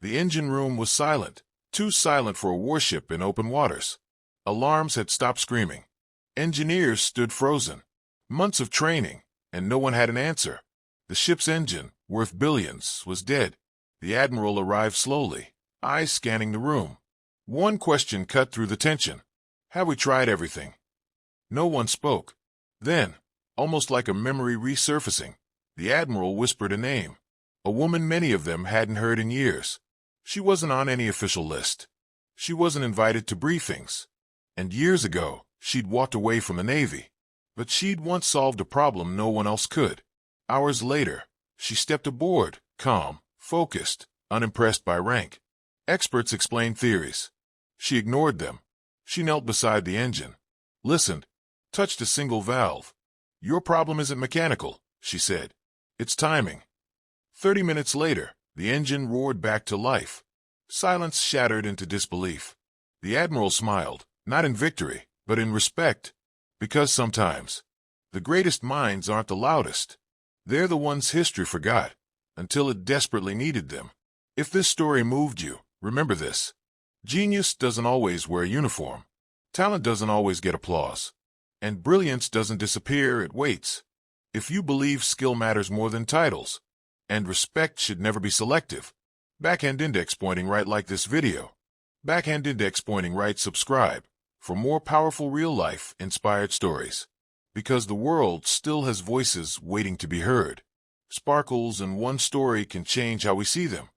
The engine room was silent, too silent for a warship in open waters. Alarms had stopped screaming. Engineers stood frozen. Months of training, and no one had an answer. The ship's engine, worth billions, was dead. The Admiral arrived slowly, eyes scanning the room. One question cut through the tension. Have we tried everything? No one spoke. Then, almost like a memory resurfacing, the Admiral whispered a name. A woman many of them hadn't heard in years. She wasn't on any official list. She wasn't invited to briefings. And years ago, she'd walked away from the Navy. But she'd once solved a problem no one else could. Hours later, she stepped aboard, calm, focused, unimpressed by rank. Experts explained theories. She ignored them. She knelt beside the engine, listened, touched a single valve. Your problem isn't mechanical, she said. It's timing. 30 minutes later, the engine roared back to life. Silence shattered into disbelief. The Admiral smiled, not in victory, but in respect. Because sometimes, the greatest minds aren't the loudest. They're the ones history forgot, until it desperately needed them. If this story moved you, remember this. Genius doesn't always wear a uniform. Talent doesn't always get applause. And brilliance doesn't disappear, it waits. If you believe skill matters more than titles, and respect should never be selective, backhand index pointing right like this video. Backhand index pointing right, subscribe for more powerful real-life inspired stories. Because the world still has voices waiting to be heard. Sparkles and one story can change how we see them.